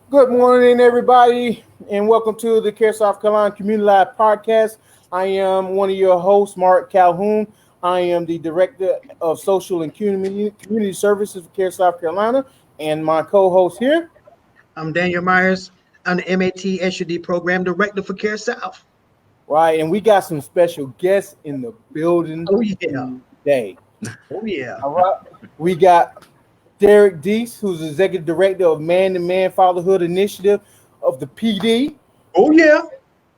Good morning, everybody, and welcome to the CareSouth Carolina Community Live Podcast. I am one of your hosts, Mark Calhoun. I am the Director of Social and Community Services for CareSouth Carolina, and my co-host here. I'm Daniel Myers. I'm the MAT SUD Program Director for CareSouth. Right, and we got some special guests in the building Oh, yeah. today. Oh, yeah. All right, we got Derek Deese, who's Executive Director of Man-to-Man Fatherhood Initiative of the PD. Oh, yeah.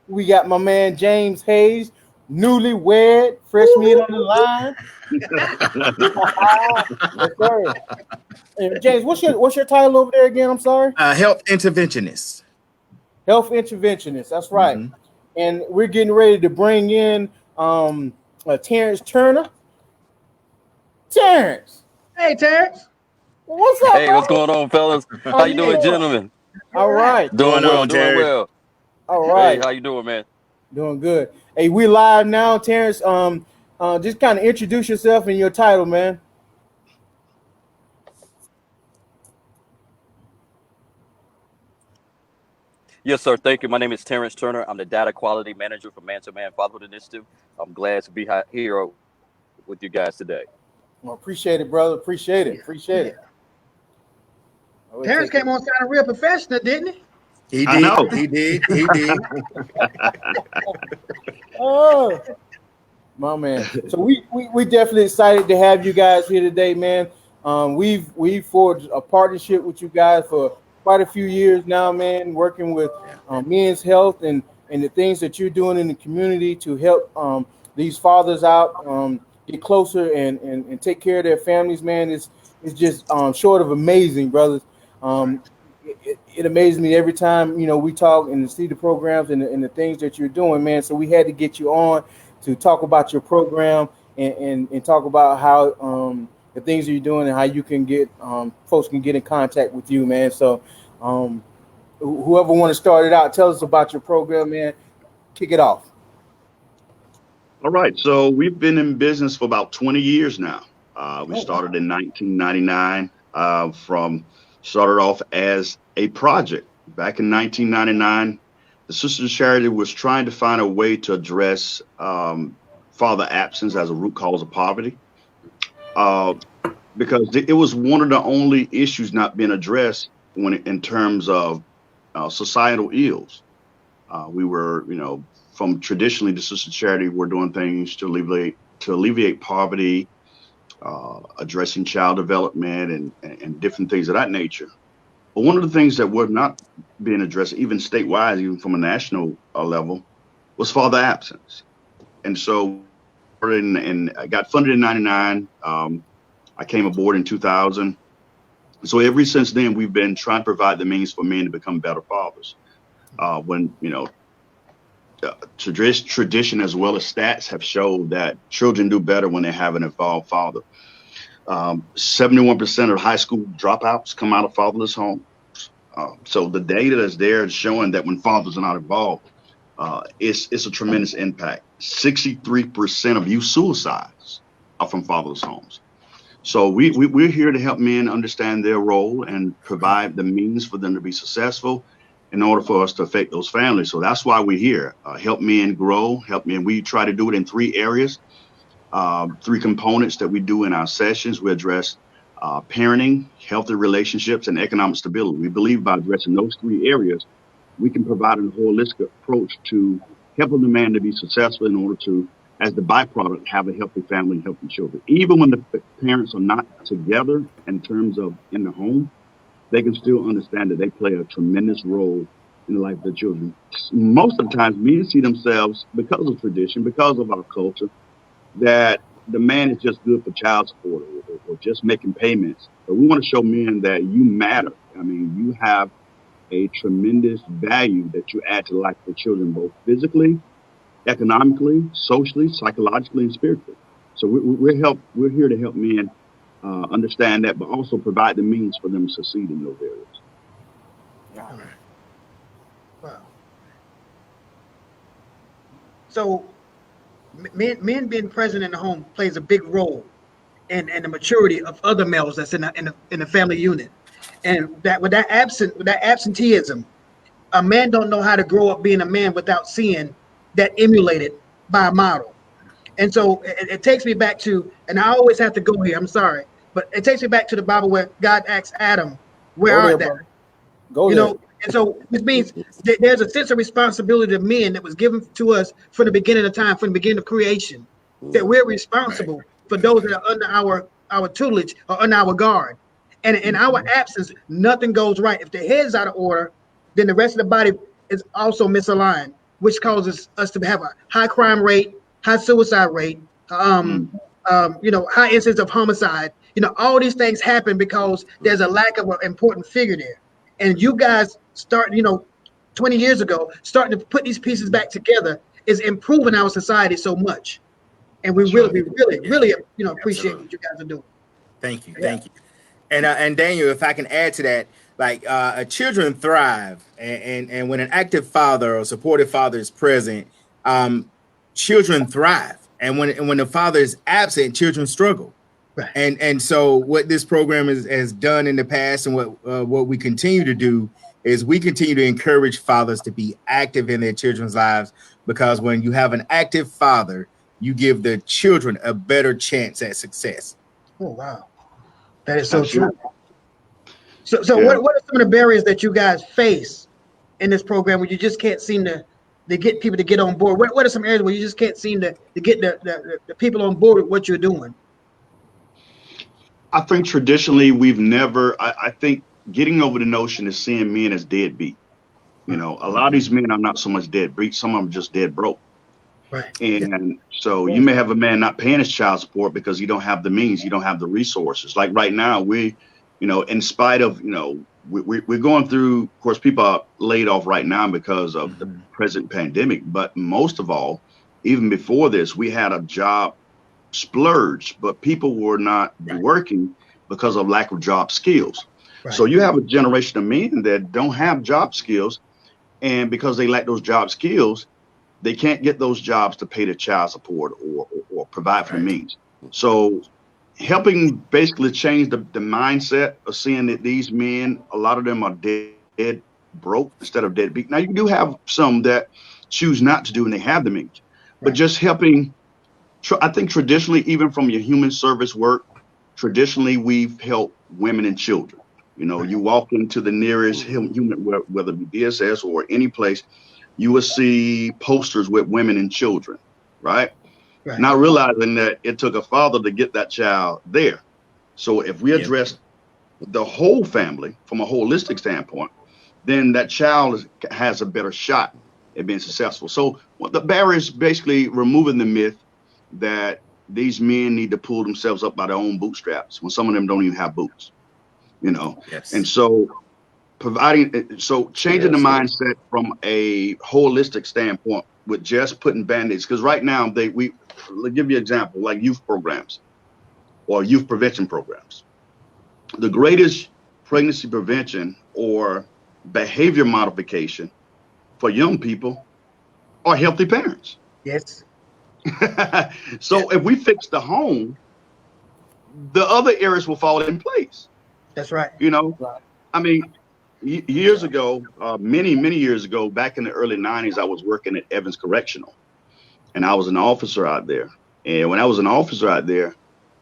We got my man James Hayes, newlywed, fresh meat on the line. Yes, sir. And James, what's your title over there again? I'm sorry. Health interventionist. Health interventionist. That's right. Mm-hmm. And we're getting ready to bring in Terrence Turner. Terrence. Hey, Terrence. What's up? Hey, bro? what's going on, fellas? How you doing, gentlemen? All right. Going on, doing Terry? well. All right. Hey, how you doing, man? Doing good. Hey, we live now, Terrence. Just kind of introduce yourself and your title, man. Yes, sir. Thank you. My name is Terrence Turner. I'm the Data Quality Manager for Man-to-Man Fatherhood Initiative. I'm glad to be here with you guys today. Well, appreciate it, brother. Appreciate it. Appreciate it. Terrence came on sounding real professional, didn't he? He did. I know. He did. He did. Oh, my man. So we definitely excited to have you guys here today, man. We've forged a partnership with you guys for quite a few years now, man. Working with men's health and the things that you're doing in the community to help these fathers out, get closer and take care of their families, man. It's just short of amazing, brothers. It amazes me every time, we talk and see the programs and the things that you're doing, man. So we had to get you on to talk about your program and talk about how the things that you're doing and how you can get folks can get in contact with you, man. So whoever want to start it out, tell us about your program, man. Kick it off. All right. So we've been in business for about 20 years now. We started in 1999 started off as a project. Back in 1999, the Sisters of Charity was trying to find a way to address father absence as a root cause of poverty, because it was one of the only issues not being addressed in terms of societal ills. We were, from traditionally the Sisters of Charity, we're doing things to alleviate poverty, addressing child development and different things of that nature. But one of the things that were not being addressed, even statewide, even from a national level, was father absence. And so I got funded in 99. I came aboard in 2000. So ever since then, we've been trying to provide the means for men to become better fathers. Tradition as well as stats have showed that children do better when they have an involved father. 71% of high school dropouts come out of fatherless homes. So the data that's there is showing that when fathers are not involved, it's a tremendous impact. 63% of youth suicides are from fatherless homes. So we're here to help men understand their role and provide the means for them to be successful in order for us to affect those families. So that's why we're here. Help men grow, help men. We try to do it in 3 areas. 3 components that we do in our sessions. We address parenting, healthy relationships, and economic stability. We believe by addressing those 3 areas, we can provide a holistic approach to helping the man to be successful in order to, as the byproduct, have a healthy family and healthy children. Even when the parents are not together in terms of in the home, they can still understand that they play a tremendous role in the life of their children. Most of the times, men see themselves, because of tradition, because of our culture, that the man is just good for child support or just making payments. But we want to show men that you matter. I mean, you have a tremendous value that you add to the life of the children, both physically, economically, socially, psychologically, and spiritually. So we're here to help men understand that, but also provide the means for them to succeed in those areas. Wow. So men being present in the home plays a big role in the maturity of other males that's in the family unit. And that with that absenteeism, a man don't know how to grow up being a man without seeing that emulated by a model. And so it takes me back to, and I always have to go here, I'm sorry, but it takes me back to the Bible where God asks Adam, where Go there, art thou? brother. Go You there. know, and so this means that there's a sense of responsibility to men that was given to us from the beginning of time, from the beginning of creation, that we're responsible for those that are under our tutelage or under our guard. And in our absence, nothing goes right. If the head's out of order, then the rest of the body is also misaligned, which causes us to have a high crime rate, high suicide rate, high incidence of homicide. All these things happen because there's a lack of an important figure there. And you guys start, 20 years ago, starting to put these pieces back together is improving our society so much. And we really appreciate what you guys are doing. Thank you. And Daniel, if I can add to that, like children thrive, and when an active father or supportive father is present, children thrive. And when the father is absent, children struggle. Right. And so what this program has done in the past, and what we continue to do, is we continue to encourage fathers to be active in their children's lives, because when you have an active father, you give the children a better chance at success. Oh, wow. That is so Absolutely. true. So what are some of the barriers that you guys face in this program where you just can't seem to get people to get on board? What are some areas where you just can't seem to get the people on board with what you're doing? I think traditionally I think getting over the notion of seeing men as deadbeat. A lot of these men are not so much deadbeat. Some of them just dead broke. Right. And so you may have a man not paying his child support because you don't have the means, you don't have the resources. Like right now, in spite of, we're going through, of course, people are laid off right now because of the present pandemic. But most of all, even before this, we had a job splurge, but people were not working because of lack of job skills. Right. So you have a generation of men that don't have job skills, and because they lack those job skills, they can't get those jobs to pay the child support or provide for the means. So helping basically change the mindset of seeing that these men, a lot of them are dead broke instead of deadbeat. Now, you do have some that choose not to do and they have the means, but just helping. I think traditionally, even from your human service work, traditionally we've helped women and children. You walk into the nearest human, whether it be DSS or any place, you will see posters with women and children, right? Not realizing that it took a father to get that child there. So if we address the whole family from a holistic standpoint, then that child has a better shot at being successful. So the barrier is basically removing the myth that these men need to pull themselves up by their own bootstraps when some of them don't even have boots, Yes. And so changing the mindset from a holistic standpoint with just putting band-aids, because right now let me give you an example, like youth programs or youth prevention programs. The greatest pregnancy prevention or behavior modification for young people are healthy parents. Yes. So if we fix the home, the other areas will fall in place. That's right. I mean, years ago, many years ago, back in the early 90s, I was working at Evans Correctional, and I was an officer out there. And when I was an officer out there,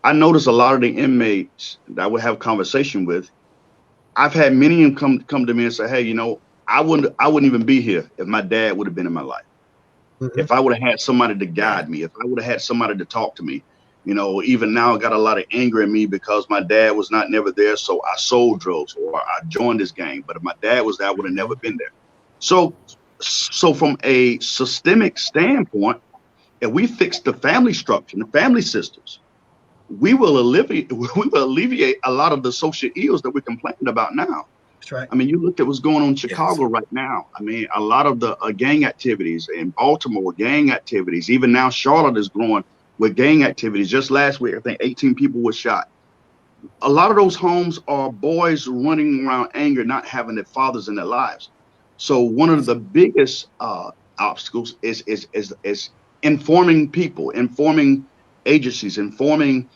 I noticed a lot of the inmates that I would have conversation with. I've had many of them come to me and say, hey, I wouldn't even be here if my dad would have been in my life. Mm-hmm. If I would have had somebody to guide me, if I would have had somebody to talk to me, even now I got a lot of anger in me because my dad was never there. So I sold drugs or I joined this gang. But if my dad was there, I would have never been there. So from a systemic standpoint, if we fix the family structure, the family systems, we will alleviate a lot of the social ills that we're complaining about now. That's right. I mean, you look at what's going on in Chicago right now. I mean, a lot of the gang activities in Baltimore, gang activities, even now Charlotte is growing with gang activities. Just last week, I think 18 people were shot. A lot of those homes are boys running around anger, not having their fathers in their lives. So one of the biggest obstacles is informing people, informing agencies, informing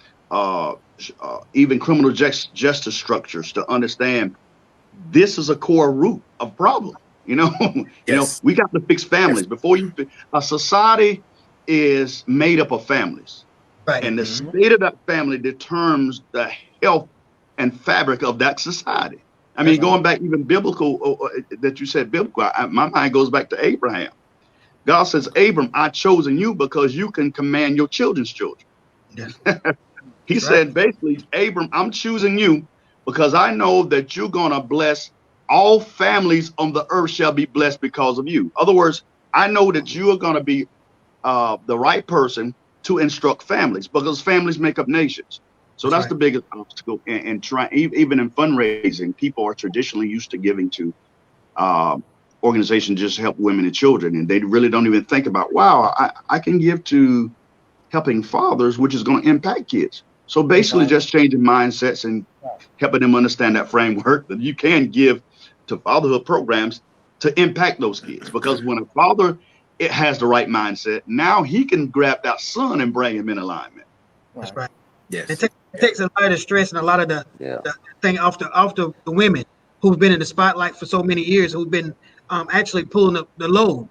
even criminal justice structures to understand this is a core root of problem. You know, we got to fix families before a society is made up of families, Right. and the state of that family determines the health and fabric of that society. I mean, going back even biblical, that you said biblical, my mind goes back to Abraham. God says, Abram, I've chosen you because you can command your children's children. Yes. He said, basically, Abram, I'm choosing you because I know that you're going to bless all families on the earth shall be blessed because of you. In other words, I know that you are going to be the right person to instruct families because families make up nations. So that's the biggest obstacle. And even in fundraising, people are traditionally used to giving to organizations just to help women and children. And they really don't even think about, wow, I can give to helping fathers, which is going to impact kids. So basically just changing mindsets and helping them understand that framework that you can give to fatherhood programs to impact those kids. Because when a father has the right mindset, now he can grab that son and bring him in alignment. That's right. Yes. It takes a lot of stress and a lot of the thing off the women who've been in the spotlight for so many years, who've been actually pulling up the load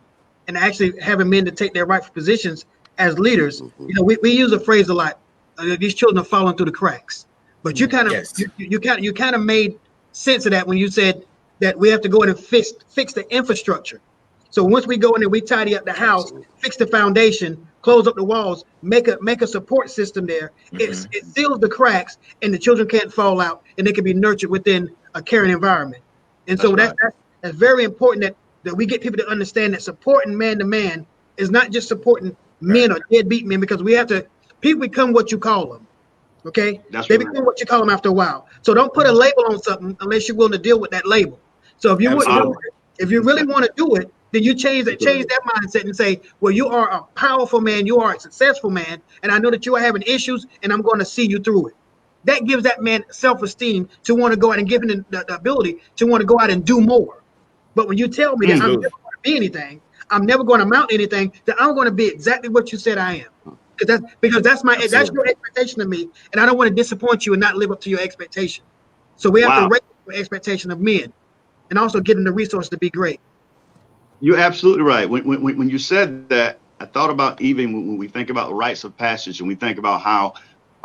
and actually having men to take their rightful positions as leaders. You know, we use a phrase a lot. These children are falling through the cracks. But you kind of you kind of made sense of that when you said that we have to go in and fix the infrastructure. So once we go in and we tidy up the house, fix the foundation, close up the walls, make a support system there, it seals the cracks, and the children can't fall out, and they can be nurtured within a caring environment. And so that's very important that we get people to understand that supporting man to man is not just supporting men or deadbeat men, because people become what you call them. Okay, they become what you call them after a while. So don't put a label on something unless you're willing to deal with that label. So if you really want to do it, then you change that mindset and say, well, you are a powerful man, you are a successful man, and I know that you are having issues, and I'm going to see you through it. That gives that man self-esteem to want to go out and give him the ability to want to go out and do more. But when you tell me that I'm never going to be anything, I'm never going to amount anything, then I'm going to be exactly what you said I am. Because that's your expectation of me, and I don't want to disappoint you and not live up to your expectation. So we have to raise the expectation of men, and also give them the resource to be great. You're absolutely right. When you said that, I thought about even when we think about rites of passage and we think about how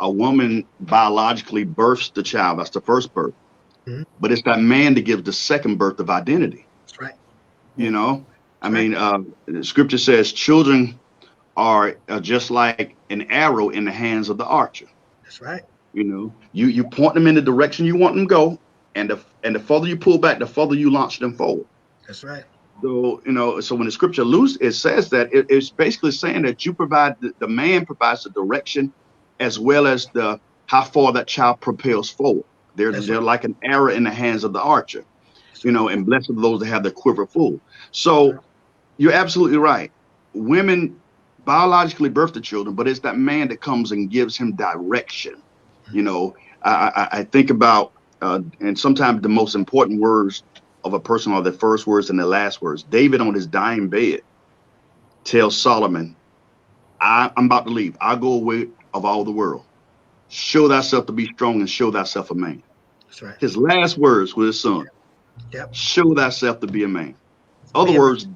a woman biologically births the child, that's the first birth, but it's that man that gives the second birth of identity. That's right. You know, I mean, the scripture says children are just like an arrow in the hands of the archer. That's right. You know, you point them in the direction you want them to go, and the further you pull back, the further you launch them forward. That's right. So, you know, so when the scripture it says that it's basically saying that you provide the man provides the direction as well as how far that child propels forward. They're like an arrow in the hands of the archer, you know, and blessed are those that have their quiver full. So you're absolutely right. Women biologically birth the children, but it's that man that comes and gives him direction. You know, I think about, and sometimes the most important words of a person are the first words and the last words. David on his dying bed tells Solomon, I'm about to leave. I'll go away of all the world. Show thyself to be strong and show thyself a man. That's right. His last words with his son. Yep. Show thyself to be a man. Other words,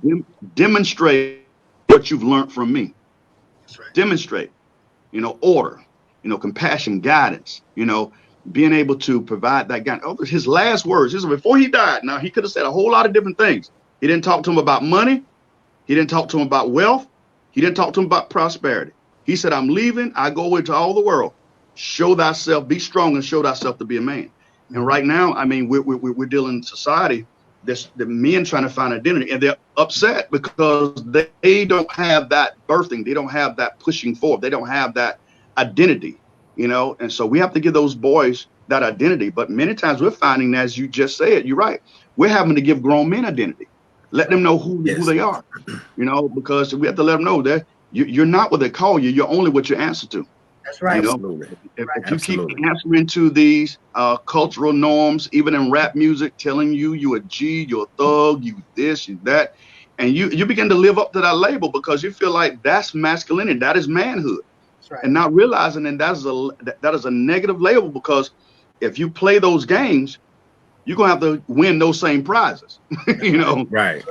demonstrate what you've learned from me. That's right. Demonstrate, you know, order, you know, compassion, guidance, you know, being able to provide that guidance. His last words, before he died. Now, he could have said a whole lot of different things. He didn't talk to him about money. He didn't talk to him about wealth. He didn't talk to him about prosperity. He said, I'm leaving. I go into all the world. Show thyself, be strong, and show thyself to be a man. And right now, I mean, we're dealing in society. The men trying to find identity, and they're upset because they don't have that birthing. They don't have that pushing forward. They don't have that identity, you know. And so we have to give those boys that identity. But many times we're finding, as you just said, you're right. We're having to give grown men identity. Let them know who they are, you know, because we have to let them know that you're not what they call you. You're only what you answer to. That's right. You know? If you keep answering to these cultural norms, even in rap music, telling you a G, you're a thug, you this, you that, and you begin to live up to that label because you feel like that's masculinity, that is manhood. and not realizing that is a negative label, because if you play those games, you're gonna have to win those same prizes. You know, Right.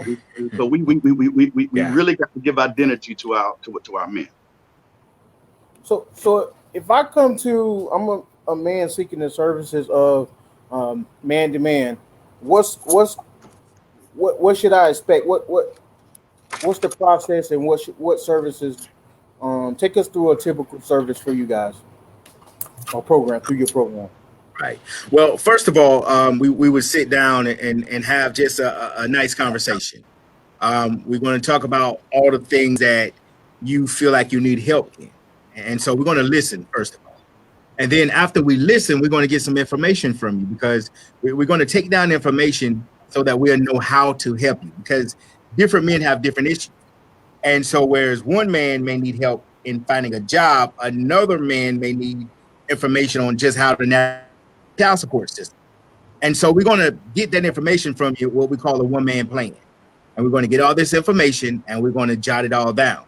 So we really got to give identity to our men. So if I come to, I'm a man seeking the services of man to man, what should I expect? What's the process, and what services? Take us through a typical service for you guys, or program through your program. Right. Well, first of all, we would sit down and have just a nice conversation. We're going to talk about all the things that you feel like you need help in. And so we're going to listen, first of all. And then after we listen, we're going to get some information from you, because we're going to take down information so that we'll know how to help you, because different men have different issues. And so whereas one man may need help in finding a job, another man may need information on just how to navigate the child support system. And so we're going to get that information from you, what we call a one-man plan. And we're going to get all this information and we're going to jot it all down.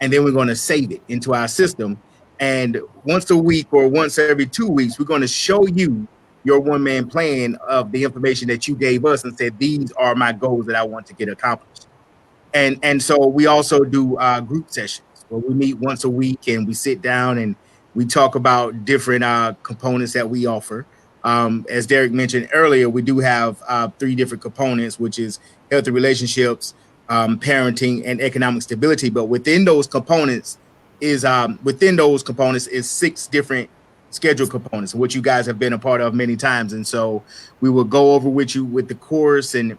And then we're going to save it into our system. And once a week or once every 2 weeks, we're going to show you your one-man plan of the information that you gave us and said, these are my goals that I want to get accomplished. And so we also do group sessions where we meet once a week and we sit down and we talk about different components that we offer. As Derek mentioned earlier, we do have 3 different components, which is healthy relationships, parenting, and economic stability. But within those components is 6 different schedule components, which you guys have been a part of many times. And so we will go over with you with the course and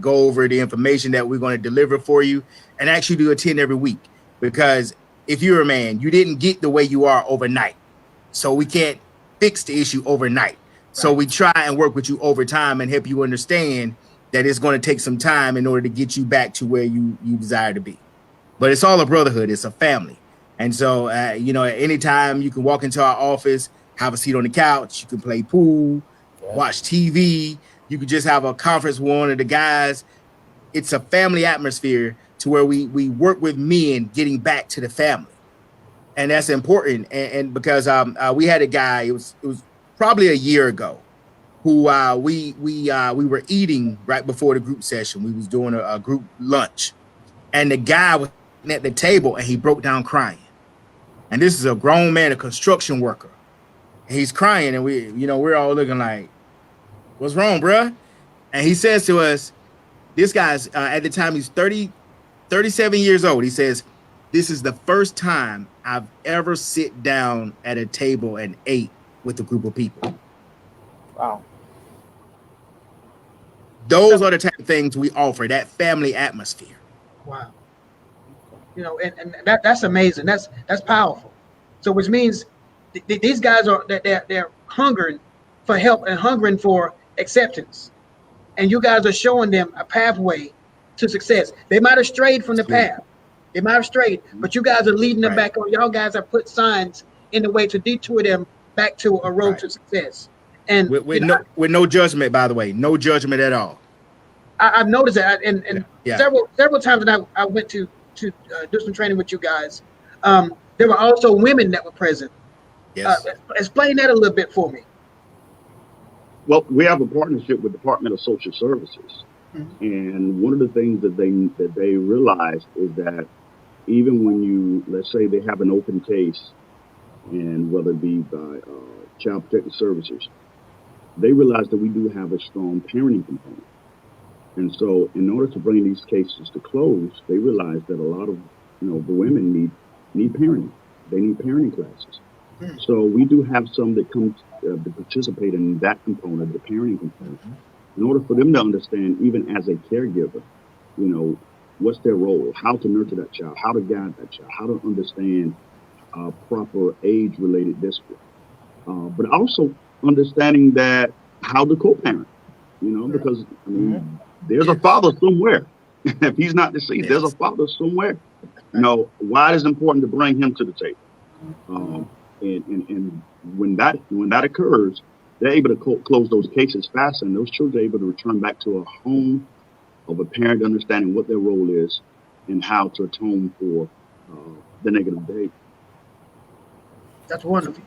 go over the information that we're going to deliver for you, and actually do attend every week. Because if you're a man, you didn't get the way you are overnight. So we can't fix the issue overnight. Right. So we try and work with you over time and help you understand that it's going to take some time in order to get you back to where you desire to be. But it's all a brotherhood. It's a family. And so, at any time you can walk into our office, have a seat on the couch, you can play pool, watch TV, you can just have a conference with one of the guys. It's a family atmosphere to where we work with men getting back to the family. And that's important. And because we had a guy, it was probably a year ago, who we were eating right before the group session. We was doing a group lunch, and the guy was at the table and he broke down crying. And this is a grown man, a construction worker. And he's crying, and we're all looking like, what's wrong, bruh? And he says to us, this guy's at the time he's 37 years old. He says, this is the first time I've ever sit down at a table and ate with a group of people. Wow. Those are the type of things we offer, that family atmosphere. Wow. And that's amazing. That's powerful. So which means these guys they're hungering for help and hungering for acceptance. And you guys are showing them a pathway to success. They might have strayed from the path. They might have strayed, but you guys are leading them back on. Y'all guys have put signs in the way to detour them back to a road to success. And with no judgment, by the way, no judgment at all. I've noticed that, and several times that I went to do some training with you guys, there were also women that were present. Yes. Explain that a little bit for me. Well, we have a partnership with the Department of Social Services, and one of the things that they realized is that even when let's say they have an open case, and whether it be by Child Protective Services, they realize that we do have a strong parenting component. And so in order to bring these cases to close, they realize that a lot of the women need parenting. They need parenting classes. So we do have some that come to participate in that component, the parenting component, in order for them to understand, even as a caregiver, what's their role, how to nurture that child, how to guide that child, how to understand proper age-related discipline, but also understanding that how to co-parent, because there's a father somewhere. If he's not deceased, there's a father somewhere. Why it is important to bring him to the table. And when that occurs, they're able to close those cases faster, and those children are able to return back to a home of a parent understanding what their role is and how to atone for the negative behavior. That's wonderful.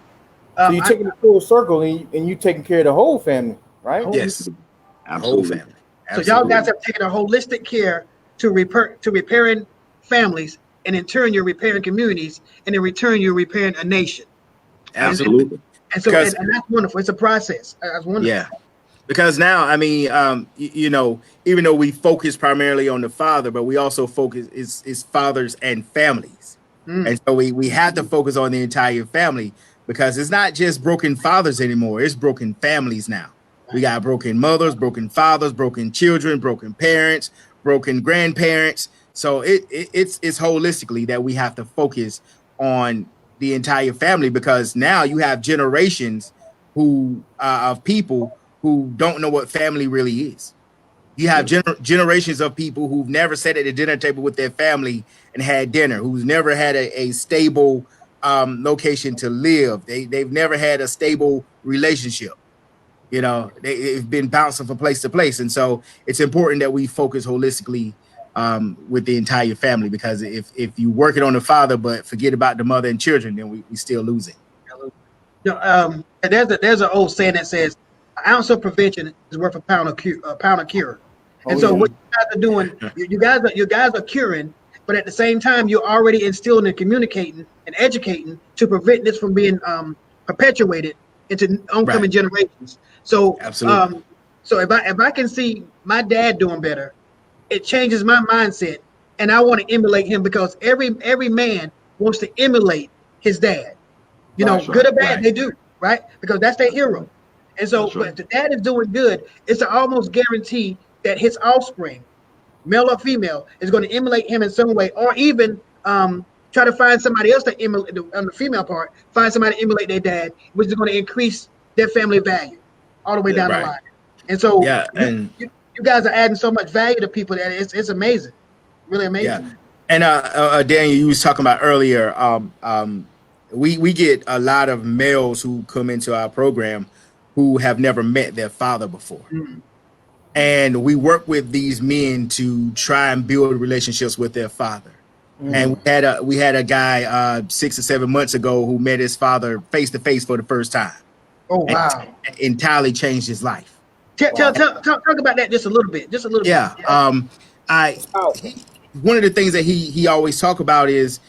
So you're taking the full circle and you taking care of the whole family, right? Yes, Absolutely. whole family. So y'all Absolutely. guys have taken a holistic care to repairing families, and in turn you're repairing communities, and in return you're repairing a nation. Absolutely. And so Because and that's wonderful. It's a process. That's wonderful. yeah, because now, I mean, you know, even though we focus primarily on the father, but we also focus is fathers and families, and so we have to focus on the entire family, because it's not just broken fathers anymore; it's broken families now. We got broken mothers, broken fathers, broken children, broken parents, broken grandparents. So it's holistically that we have to focus on the entire family, because now you have generations who of people who don't know what family really is. You have generations of people who've never sat at the dinner table with their family and had dinner, who's never had a stable location to live. They've never had a stable relationship. You know, they've been bouncing from place to place. And so it's important that we focus holistically with the entire family, because if you work it on the father but forget about the mother and children, then we still losing. You know, there's an old saying that says, "An ounce of prevention is worth a pound of cure." And so what you guys are doing, you guys are curing, but at the same time you're already instilling and communicating and educating to prevent this from being perpetuated into oncoming generations. So Absolutely. so if I can see my dad doing better, it changes my mindset, and I want to emulate him, because every man wants to emulate his dad. You know, good or bad, they do, right? Because that's their hero. And so, but if the dad is doing good, it's an almost guarantee that his offspring, male or female, is going to emulate him in some way, or even try to find somebody else to emulate on the female part, find somebody to emulate their dad, which is going to increase their family value all the way down the line. And so, you guys are adding so much value to people that it's amazing, really amazing. Yeah. And Daniel, you was talking about earlier. We get a lot of males who come into our program who have never met their father before. And we work with these men to try and build relationships with their father. And we had a guy 6 or 7 months ago who met his father face to face for the first time. Oh wow! And entirely changed his life. Talk about that just a little bit. Yeah. One of the things that he always talk about is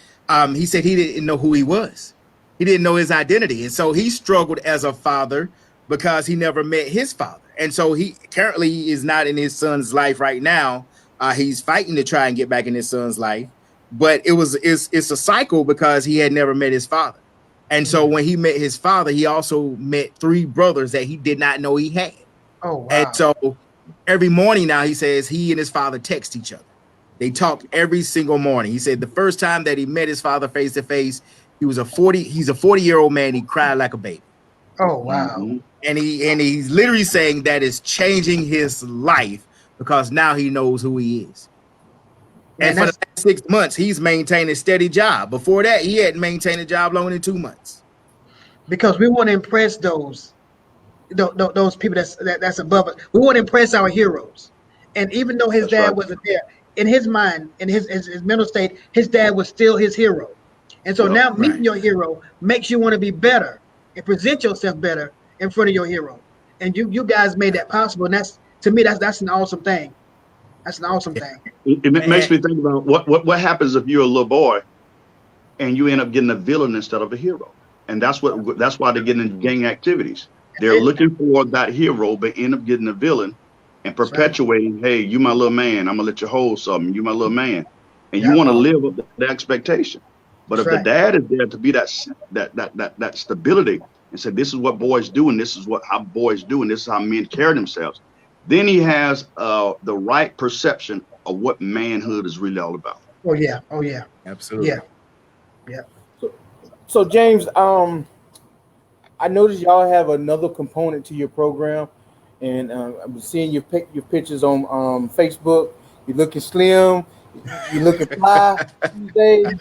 he said he didn't know who he was. He didn't know his identity. And so he struggled as a father because he never met his father. And so he currently is not in his son's life right now. He's fighting to try and get back in his son's life. But it's a cycle because he had never met his father. And so when he met his father, he also met 3 brothers that he did not know he had. Oh, wow. And so every morning now, he says he and his father text each other. They talk every single morning. He said the first time that he met his father face to face, he's a 40-year-old man. He cried like a baby. Oh, wow. And he's literally saying that is changing his life because now he knows who he is. And for the last 6 months, he's maintained a steady job. Before that, he hadn't maintained a job longer than 2 months. Because we want to impress those people that's above us. We want to impress our heroes. And even though his dad wasn't there, in his mind, in his mental state, his dad was still his hero. And so now meeting your hero makes you want to be better and present yourself better in front of your hero. And you guys made that possible. And to me, that's an awesome thing. That's an awesome thing. It makes me think about what happens if you're a little boy and you end up getting a villain instead of a hero. And that's why they're getting into gang activities. They're looking for that hero, but end up getting a villain and perpetuating, hey, you my little man, I'm gonna let you hold something, you my little man. And you want to live up to the expectation. But if the dad is there to be that stability and say, this is what boys do, and this is how boys do, and this is how men carry themselves, then he has the right perception of what manhood is really all about. Oh yeah. Absolutely. Yeah. So James, I noticed y'all have another component to your program, and I'm seeing your pictures on Facebook. You're looking slim. You're looking fly these days.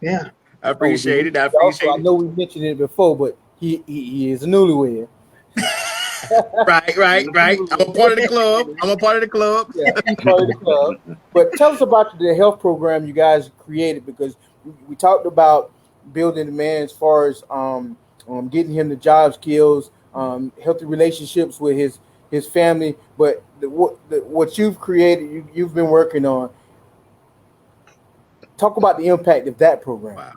Yeah. I appreciate it. I know we mentioned it before, but he is a newlywed. Right. I'm a part of the club. Yeah, he's part of the club. But tell us about the health program you guys created, because we talked about building the man as far as getting him the job skills, healthy relationships with his family. But what you've created, you've been working on. Talk about the impact of that program. Wow.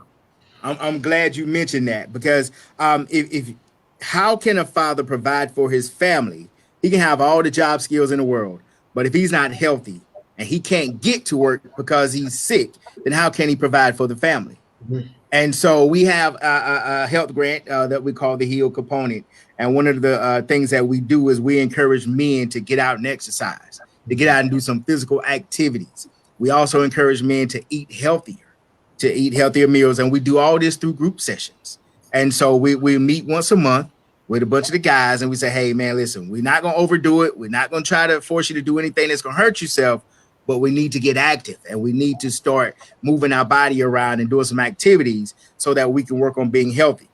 I'm glad you mentioned that because if how can a father provide for his family? He can have all the job skills in the world, but if he's not healthy and he can't get to work because he's sick, then how can he provide for the family? Mhm. And so we have a health grant that we call the HEAL component. And one of the things that we do is we encourage men to get out and exercise, to get out and do some physical activities. We also encourage men to eat healthier meals. And we do all this through group sessions. And so we meet once a month with a bunch of the guys and we say, hey, man, listen, we're not going to overdo it. We're not going to try to force you to do anything that's going to hurt yourself, but we need to get active and we need to start moving our body around and doing some activities so that we can work on being healthy.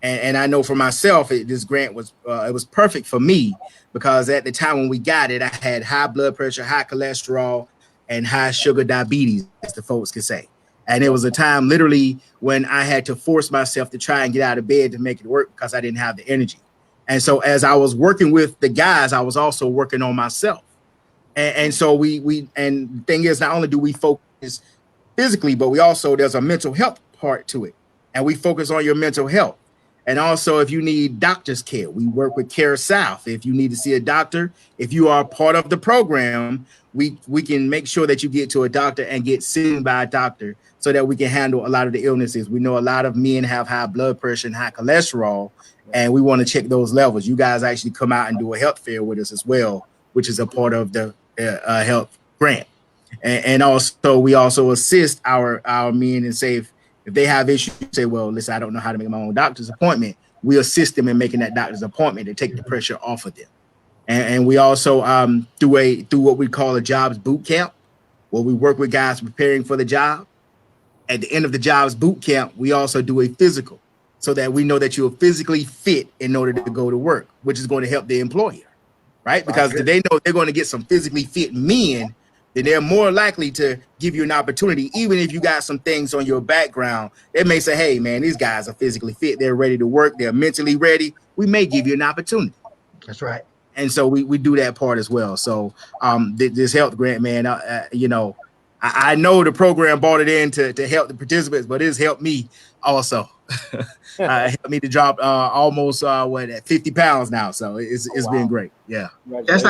And I know for myself, this grant was it was perfect for me because at the time when we got it, I had high blood pressure, high cholesterol, and high sugar diabetes, as the folks could say. And it was a time literally when I had to force myself to try and get out of bed to make it work because I didn't have the energy. And so as I was working with the guys, I was also working on myself. And so and the thing is, not only do we focus physically, but we also, there's a mental health part to it. And we focus on your mental health. And also, if you need doctor's care, we work with CareSouth. If you need to see a doctor, if you are part of the program, we can make sure that you get to a doctor and get seen by a doctor so that we can handle a lot of the illnesses. We know a lot of men have high blood pressure and high cholesterol, and we want to check those levels. You guys actually come out and do a health fair with us as well, which is a part of the health grant. And also, we also assist our men and say if they have issues, say, well, listen, I don't know how to make my own doctor's appointment. We assist them in making that doctor's appointment to take the pressure off of them. And we also through what we call a jobs boot camp, where we work with guys preparing for the job. At the end of the jobs boot camp, we also do a physical so that we know that you're physically fit in order to go to work, which is going to help the employer, right? Because if they know they're going to get some physically fit men, then they're more likely to give you an opportunity. Even if you got some things on your background, they may say, hey, man, these guys are physically fit. They're ready to work. They're mentally ready. We may give you an opportunity. That's right. And so we do that part as well. So this health grant, man, I know the program brought it in to help the participants, but it's helped me also. Helped me to drop almost at 50 pounds now. So it's been great. Yeah. That's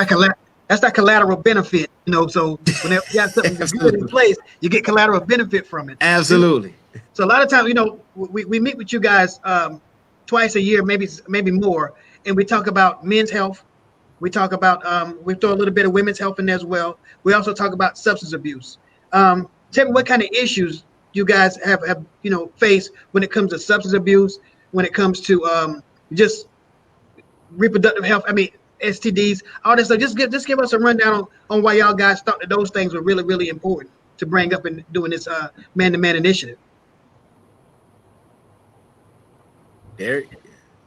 that collateral benefit, so whenever you have something good in place, you get collateral benefit from it. Absolutely. So a lot of times, we meet with you guys twice a year, maybe more, and we talk about men's health. We talk about we throw a little bit of women's health in there as well. We also talk about substance abuse. Tell me what kind of issues you guys have faced when it comes to substance abuse, when it comes to just reproductive health. I mean, STDs, all that stuff. Just give us a rundown on why y'all guys thought that those things were really, really important to bring up in doing this man-to-man initiative. Derek?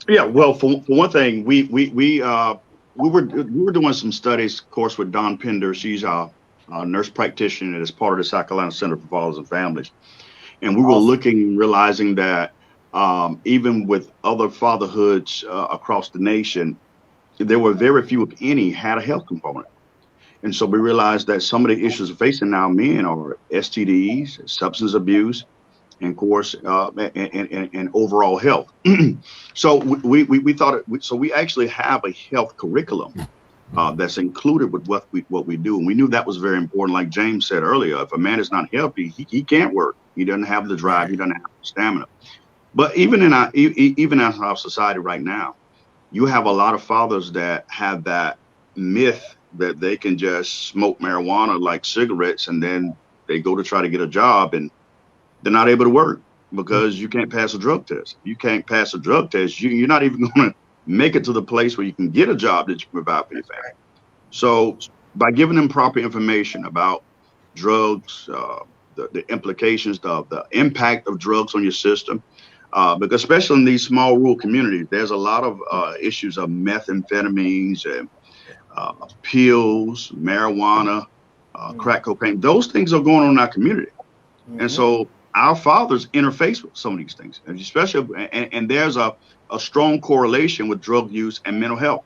Yeah, well, for one thing, we were doing some studies, of course, with Dawn Pender. She's a nurse practitioner as part of the South Carolina Center for Fathers and Families, and we were looking, realizing that even with other fatherhoods across the nation, there were very few, if any, had a health component. And so we realized that some of the issues facing now men are STDs, substance abuse, and of course, and overall health. So we thought so we actually have a health curriculum that's included with what we do, and we knew that was very important. Like James said earlier, if a man is not healthy, he can't work. He doesn't have the drive. He doesn't have the stamina. But even in our society right now, you have a lot of fathers that have that myth that they can just smoke marijuana like cigarettes, and then they go to try to get a job and they're not able to work because you can't pass a drug test. You can't pass a drug test. You're not even going to make it to the place where you can get a job that you can provide for your family. So by giving them proper information about drugs, the implications, the impact of drugs on your system, because especially in these small rural communities, there's a lot of issues of methamphetamines and pills, marijuana, crack cocaine. Those things are going on in our community. And so our fathers interface with some of these things, and especially, and there's a strong correlation with drug use and mental health,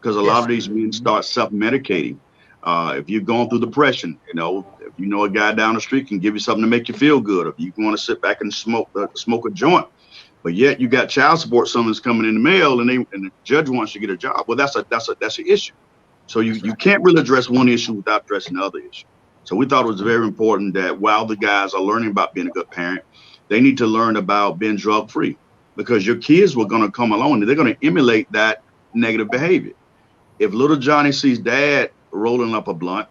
because a lot of these men start self-medicating. If you're going through depression, if you know a guy down the street can give you something to make you feel good, if you want to sit back and smoke a joint, but yet you got child support summons coming in the mail, and the judge wants you to get a job. Well, that's an issue. So you can't really address one issue without addressing the other issue. So we thought it was very important that while the guys are learning about being a good parent, they need to learn about being drug free, because your kids were going to come along and they're going to emulate that negative behavior. If little Johnny sees dad rolling up a blunt,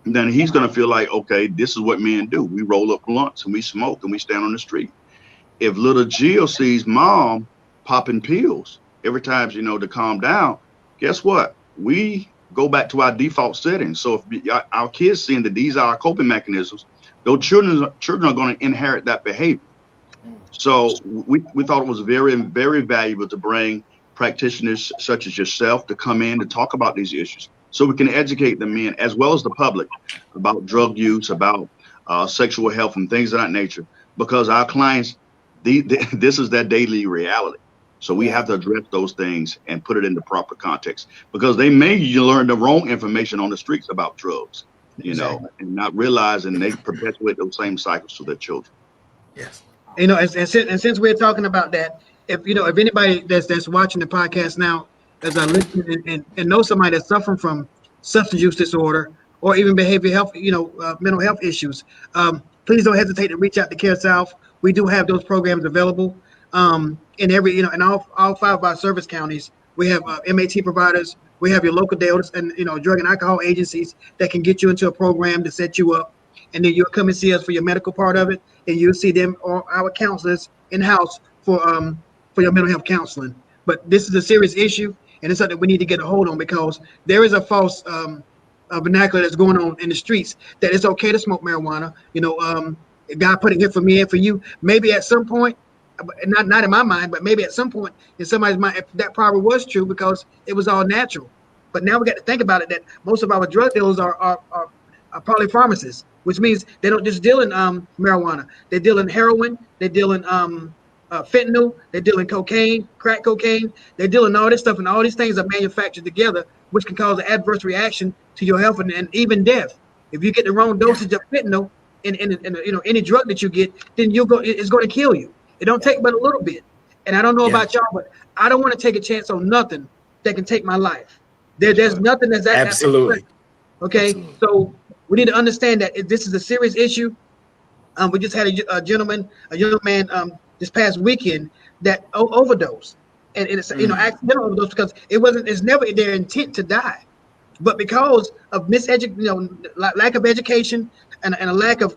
then he's going to feel like, okay, this is what men do. We roll up blunts and we smoke and we stand on the street. If little Jill sees mom popping pills every time, to calm down, guess what? We go back to our default settings. So if our kids seeing that these are our coping mechanisms, those children are going to inherit that behavior. So we thought it was very, very valuable to bring practitioners such as yourself to come in to talk about these issues, so we can educate the men as well as the public about drug use, about sexual health and things of that nature, because our clients, this is their daily reality. So we have to address those things and put it in the proper context, because they may learn the wrong information on the streets about drugs, and not realizing they perpetuate those same cycles to their children. Yes. And since we're talking about that, if anybody that's watching the podcast now, as I listen and know somebody that's suffering from substance use disorder or even behavioral health, mental health issues, please don't hesitate to reach out to CareSouth. We do have those programs available. In every, in all 5 of our service counties, we have MAT providers. We have your local dealers and, drug and alcohol agencies that can get you into a program to set you up. And then you'll come and see us for your medical part of it. And you'll see them or our counselors in-house for your mental health counseling. But this is a serious issue, and it's something we need to get a hold on, because there is a false vernacular that's going on in the streets that it's okay to smoke marijuana. God put it here for me and for you. Maybe at some point, not in my mind, but maybe at some point in somebody's mind, that probably was true because it was all natural. But now we got to think about it, that most of our drug dealers are polypharmacists, which means they don't just deal in marijuana. They deal in heroin. They deal in fentanyl. They deal in cocaine, crack cocaine. They deal in all this stuff, and all these things are manufactured together, which can cause an adverse reaction to your health and even death. If you get the wrong dosage of fentanyl in any drug that you get, then it's going to kill you. It don't take but a little bit. And I don't know about y'all, but I don't want to take a chance on nothing that can take my life. There's nothing that's that. Absolutely. Okay. Absolutely. So we need to understand that this is a serious issue. We just had a young man this past weekend that overdosed, and it's accidental overdose, because it's never their intent to die, but because of lack of education and a lack of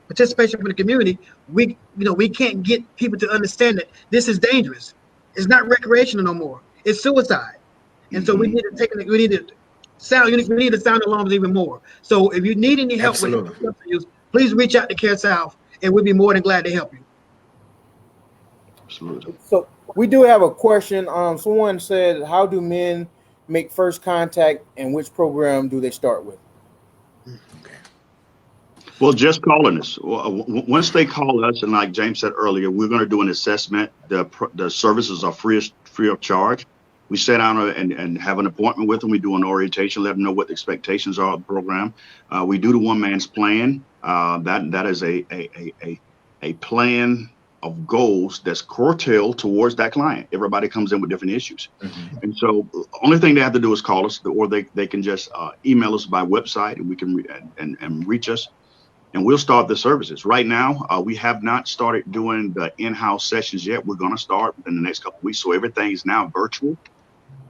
participation from the community, we can't get people to understand that this is dangerous. It's not recreational no more. It's suicide, and so we need to sound the alarms even more. So if you need any help with substance use, please reach out to CareSouth, and we'd be more than glad to help you. Absolutely. So we do have a question. Someone said, how do men make first contact, and which program do they start with? Well, just calling us. Once they call us, and like James said earlier, we're going to do an assessment. The services are free of charge. We sit down and have an appointment with them. We do an orientation, let them know what the expectations are of the program. We do the one man's plan. That is a plan of goals that's curtailed towards that client. Everybody comes in with different issues. Mm-hmm. And so only thing they have to do is call us, or they can just email us by website, and we can and reach us. And we'll start the services. Right now, we have not started doing the in-house sessions yet. We're going to start in the next couple of weeks. So everything is now virtual.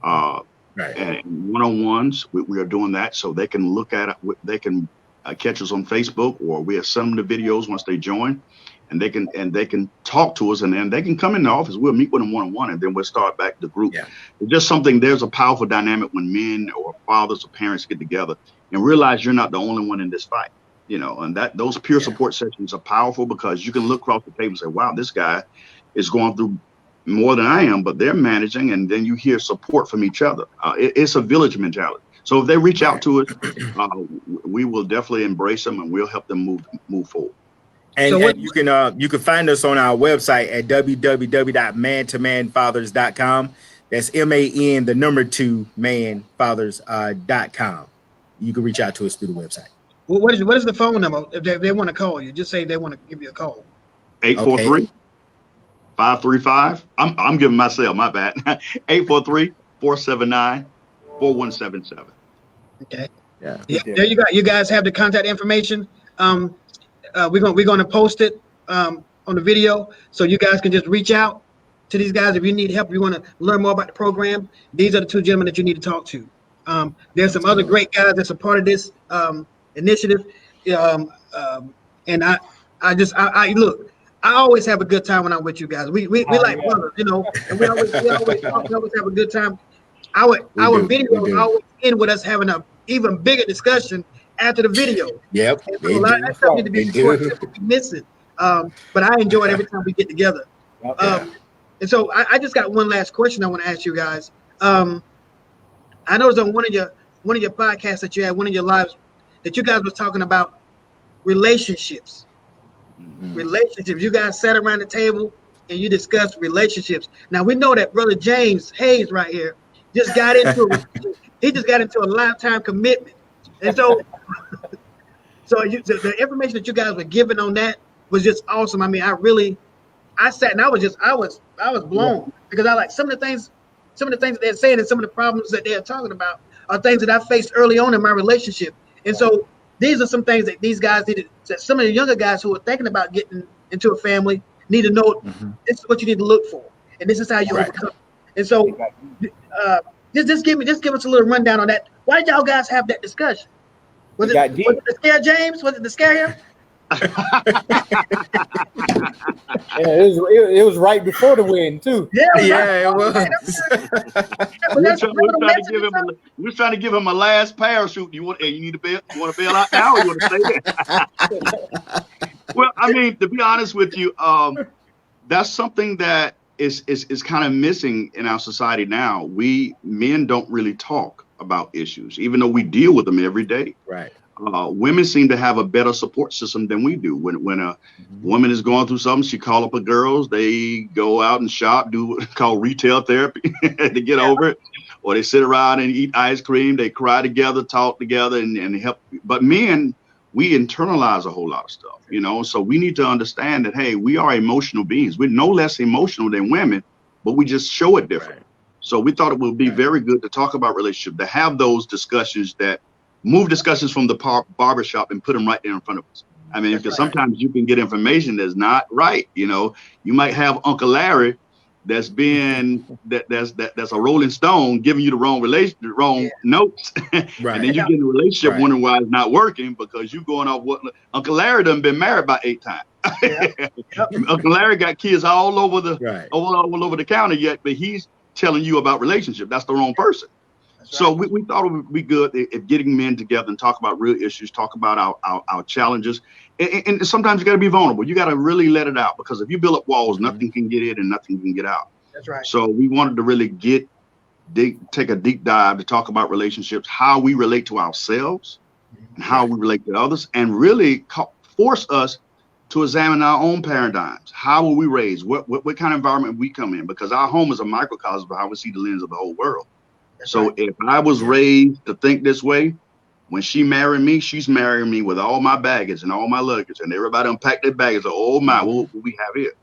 And one-on-ones, we are doing that, so they can look at it. They can catch us on Facebook, or we have sent them the videos once they join, and they can talk to us, and then they can come in the office. We'll meet with them one-on-one, and then we'll start back the group. Yeah. It's just something. There's a powerful dynamic when men or fathers or parents get together and realize you're not the only one in this fight. And those peer support sessions are powerful, because you can look across the table and say, wow, this guy is going through more than I am, but they're managing. And then you hear support from each other. It's a village mentality. So if they reach out to us, we will definitely embrace them, and we'll help them move forward. And, So and you can find us on our website at www.mantomanfathers.com. That's MAN, the number 2, manfathers.com. You can reach out to us through the website. what is the phone number if they want to call you? Just say they want to give you a call. 843-535. I'm giving myself, my bad. 843-479-4177. Okay. Yeah. There you go. You guys have the contact information. We're gonna post it on the video, so you guys can just reach out to these guys if you need help. If you want to learn more about the program, these are the 2 gentlemen that you need to talk to. There's some other great guys that's a part of this initiative, and I look. I always have a good time when I'm with you guys. We like brothers, you know, and we always talk, we always have a good time. Our videos always end with us having a even bigger discussion after the video. Yep. And so that's something to be missing. But I enjoy it every time we get together. And so I just got one last question I want to ask you guys. I noticed on one of your podcasts that you had, one of your lives, that you guys was talking about relationships. Relationships. You guys sat around the table and you discussed relationships. Now we know that Brother James Hayes right here just got into a lifetime commitment. And so the information that you guys were giving on that was just awesome. I mean, I sat and I was blown because I like some of the things that they're saying and some of the problems that they're talking about are things that I faced early on in my relationship. And so these are some things that these guys that some of the younger guys who are thinking about getting into a family need to know. This is what you need to look for, and this is how you overcome. And so, just give us a little rundown on that. Why did y'all guys have that discussion? Was it to scare James? Was it to scare him? It was right before the win too. Yeah, it was. We're trying to give him a last parachute. You want to bail out now, or you want to stay there? Well, I mean, to be honest with you, that's something that is kind of missing in our society now. We men don't really talk about issues, even though we deal with them every day. Right. Women seem to have a better support system than we do. When a woman is going through something, she call up her girls, they go out and shop, do what called retail therapy to get over it, or they sit around and eat ice cream, they cry together, talk together, and help. But men, we internalize a whole lot of stuff, you know, so we need to understand that, hey, we are emotional beings. We're no less emotional than women, but we just show it different. Right. So we thought it would be very good to talk about relationship, to have those discussions that move discussions from the barbershop and put them right there in front of us. I mean, because sometimes you can get information that's not right. You know, you might have Uncle Larry that's a Rolling Stone giving you the wrong notes. Right. And then you get in a relationship wondering why it's not working because you going off what Uncle Larry done been married about 8 times. Uncle Larry got kids all over the counter yet, but he's telling you about relationship. That's the wrong person. So we thought it would be good if getting men together and talk about real issues, talk about our challenges. And sometimes you got to be vulnerable. You got to really let it out, because if you build up walls, nothing can get in and nothing can get out. That's right. So we wanted to really take a deep dive to talk about relationships, how we relate to ourselves and how we relate to others, and really force us to examine our own paradigms. How were we raised? What kind of environment we come in? Because our home is a microcosm of how we see the lens of the whole world. So if I was raised to think this way, when she married me, she's marrying me with all my baggage and all my luggage, and everybody unpacked their baggage. Oh my, what we have here?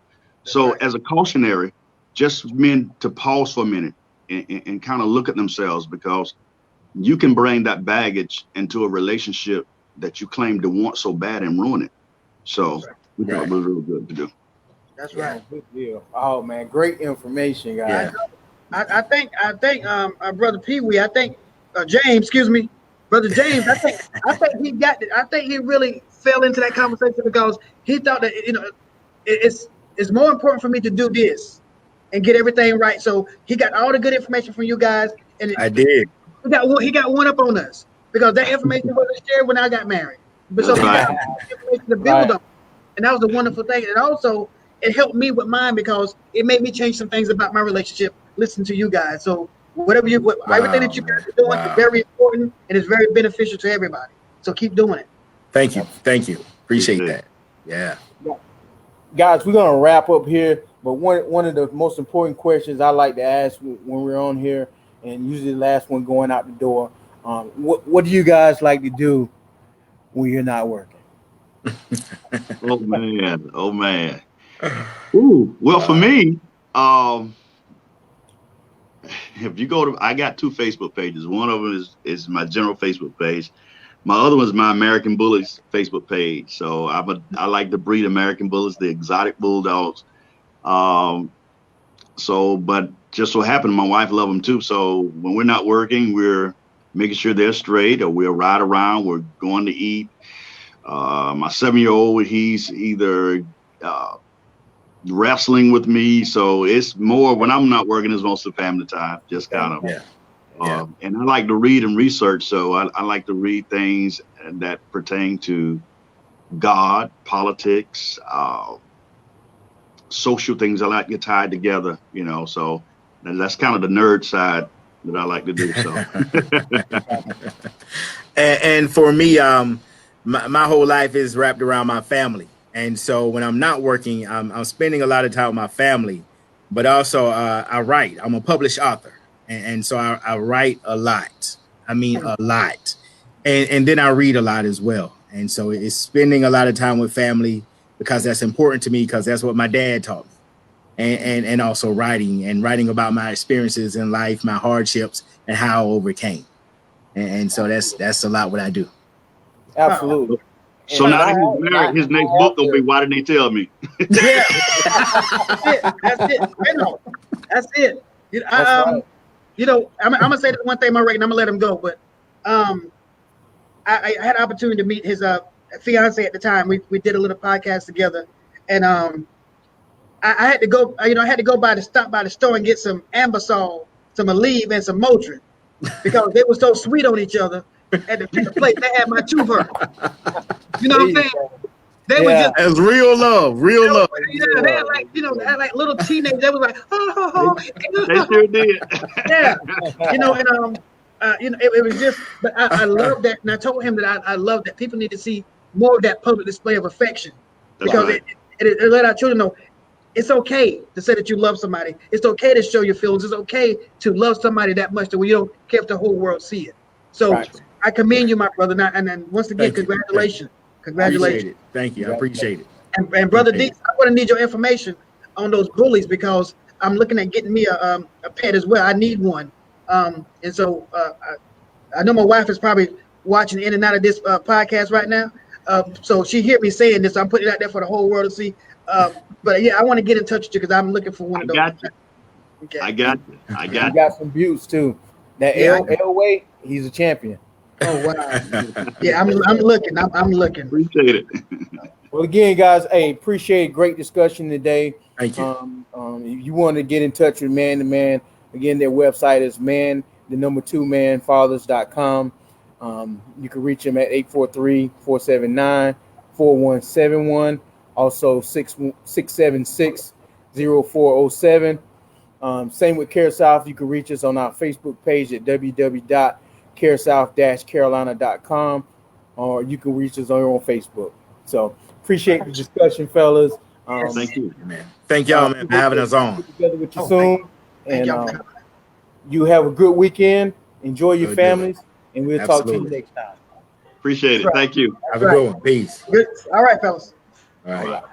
So as a cautionary, just men to pause for a minute and kind of look at themselves, because you can bring that baggage into a relationship that you claim to want so bad and ruin it. So we thought it was really good to do. That's right. Good deal. Oh man, great information, guys. I think Brother Pee Wee, James, excuse me, Brother James, I think he got it. I think he really fell into that conversation because he thought that, you know, it's more important for me to do this and get everything right. So he got all the good information from you guys, and I did. He got one up on us because that information wasn't shared when I got married. But so he got information to build on, and that was a wonderful thing. And also, it helped me with mine because it made me change some things about my relationship. Listen to you guys. So everything that you guys are doing is very important and it's very beneficial to everybody. So keep doing it. Thank you. Appreciate that. Yeah. Guys, we're gonna wrap up here. But one of the most important questions I like to ask when we're on here, and usually the last one going out the door, what do you guys like to do when you're not working? Oh man, oh man. Ooh, well, for me, if you go to, I got two Facebook pages. One of them is my general Facebook page. My other one is my American Bullies Facebook page. So I like to breed American Bullies, the exotic bulldogs. But just so happened, my wife loves them too. So when we're not working, we're making sure they're straight, or we'll ride around. We're going to eat. My 7-year-old, he's either wrestling with me. So it's more when I'm not working, it's most of the family time, just kind of. Yeah. Yeah. And I like to read and research. So I like to read things that pertain to God, politics, social things. I like to get tied together, so that's kind of the nerd side that I like to do. So, and for me, my whole life is wrapped around my family. And so when I'm not working, I'm spending a lot of time with my family, but also I write. I'm a published author. And so I write a lot. I mean, a lot. And then I read a lot as well. And so it's spending a lot of time with family because that's important to me, because that's what my dad taught me. And also writing about my experiences in life, my hardships, and how I overcame. And so that's a lot what I do. Absolutely. So now that he's married, his next book gonna be "Why Didn't They Tell Me?" Yeah, that's it. That's it. I'm gonna say this one thing, and I'm gonna let him go. But I had an opportunity to meet his fiance at the time. We did a little podcast together, and I had to go. I had to stop by the store and get some Ambisol, some Aleve, and some Motrin, because they were so sweet on each other. At the place, they had my toothbrush. You know what I'm saying? They were just as real love. Yeah, they had like little teenagers. They was like, oh. They sure did. Yeah, it was just. But I love that, and I told him that I love that. People need to see more of that public display of affection, because it let our children know it's okay to say that you love somebody. It's okay to show your feelings. It's okay to love somebody that much that you don't care if the whole world see it. So I commend you, my brother. And then once again, congratulations. Congratulations. Thank you. I appreciate it. And Brother D, I'm going to need your information on those bullies, because I'm looking at getting me a pet as well. I need one. And so I know my wife is probably watching in and out of this podcast right now. So she heard me saying this. So I'm putting it out there for the whole world to see. But yeah, I want to get in touch with you because I'm looking for one of those. Okay. I got you. You got some buttes too. That Elway, he's a champion. Oh wow! Yeah, I'm looking. I'm looking. Appreciate it. Well, again, guys, appreciate great discussion today. Thank you. If you want to get in touch with Man to Man, again, their website is manfathers.com. You can reach them at 843-479-4171. Also 676-0407. Same with CareSouth. You can reach us on our Facebook page at www.caresouth-carolina.com, or you can reach us on Facebook. So appreciate the discussion, fellas. Thank you, man. Thank y'all, man, for having us on. Together with you soon, and you have a good weekend. Enjoy your families, and we'll talk to you next time. Appreciate it. Thank you. Have a good one. Peace. Good. All right, fellas. All right.